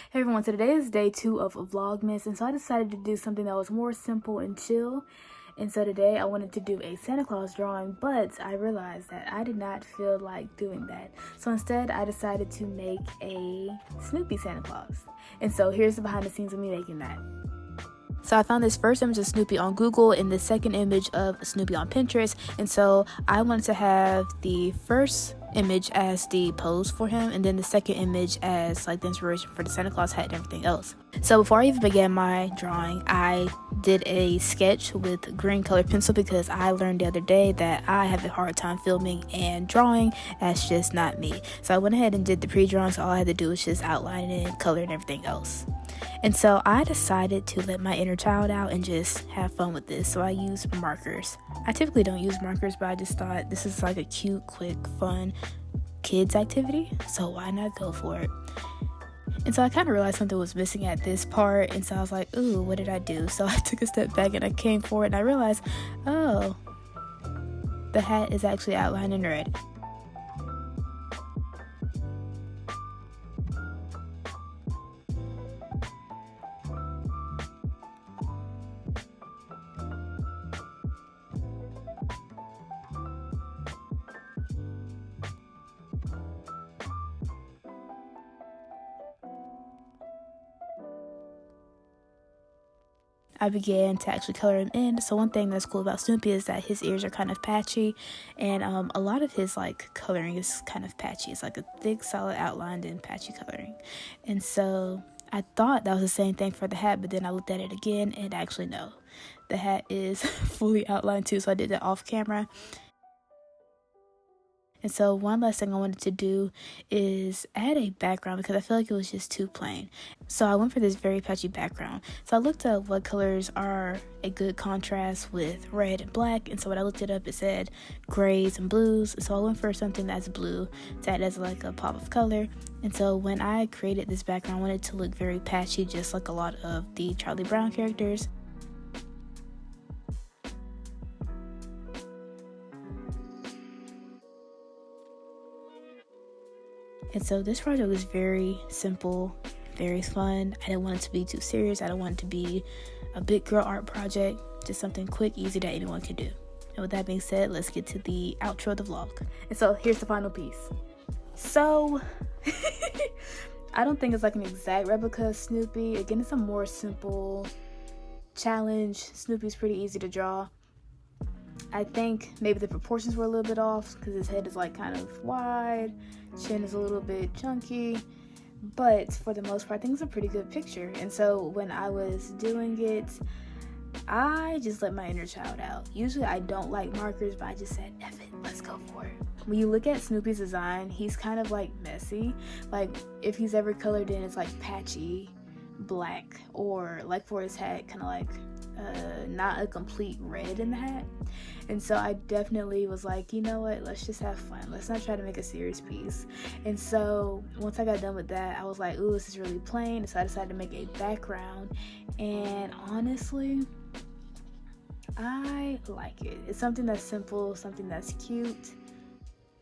Hey everyone, so today is day 2 of Vlogmas, and so I decided to do something that was more simple and chill. And so today I wanted to do a Santa Claus drawing, but I realized that I did not feel like doing that. So instead I decided to make a Snoopy Santa Claus. And so here's the behind the scenes of me making that. So I found this first image of Snoopy on Google and the second image of Snoopy on Pinterest. And so I wanted to have the first image as the pose for him and then the second image as like the inspiration for the Santa Claus hat and everything else. So before I even began my drawing, I did a sketch with green colored pencil because I learned the other day that I have a hard time filming and drawing. That's just not me. So I went ahead and did the pre-drawing, so all I had to do was just outline it, color, and everything else. And so I decided to let my inner child out and just have fun with this. So I used markers. I typically don't use markers, but I just thought this is like a cute, quick, fun kids activity. So why not go for it? And so I kind of realized something was missing at this part. And so I was like, ooh, what did I do? So I took a step back and I came forward and I realized, oh, the hat is actually outlined in red. I began to actually color him in. So one thing that's cool about Snoopy is that his ears are kind of patchy, and a lot of his like coloring is kind of patchy. It's like a thick, solid outlined and patchy coloring. And so I thought that was the same thing for the hat, but then I looked at it again and actually no, the hat is fully outlined too. So I did that off camera. And so one last thing I wanted to do is add a background because I feel like it was just too plain. So I went for this very patchy background. So I looked up what colors are a good contrast with red and black. And so when I looked it up, it said grays and blues. So I went for something that's blue to add as like a pop of color. And so when I created this background, I wanted it to look very patchy, just like a lot of the Charlie Brown characters. And so this project was very simple, very fun. I didn't want it to be too serious. I don't want it to be a big girl art project, just something quick, easy that anyone can do. And with that being said, let's get to the outro of the vlog. And so here's the final piece. So I don't think it's like an exact replica of Snoopy. Again, it's a more simple challenge. Snoopy's pretty easy to draw. I think maybe the proportions were a little bit off because his head is like kind of wide, chin is a little bit chunky, but for the most part I think it's a pretty good picture. And so when I was doing it, I just let my inner child out. Usually I don't like markers, but I just said, F it, let's go for it. When you look at Snoopy's design, he's kind of like messy. Like if he's ever colored in, it's like patchy black, or like for his hat, kind of like not a complete red in the hat. And so I definitely was like, you know what, let's just have fun, let's not try to make a serious piece. And so once I got done with that, I was like, ooh, this is really plain. So I decided to make a background, and honestly I like it. It's something that's simple, something that's cute,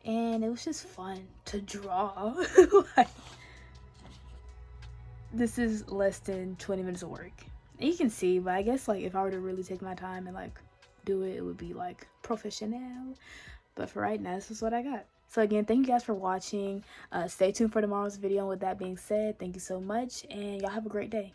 and it was just fun to draw. Like, this is less than 20 minutes of work. And you can see, but I guess like if I were to really take my time and like do it, it would be like professional. But for right now, this is what I got. So again, thank you guys for watching. Stay tuned for tomorrow's video. And with that being said, thank you so much, and y'all have a great day.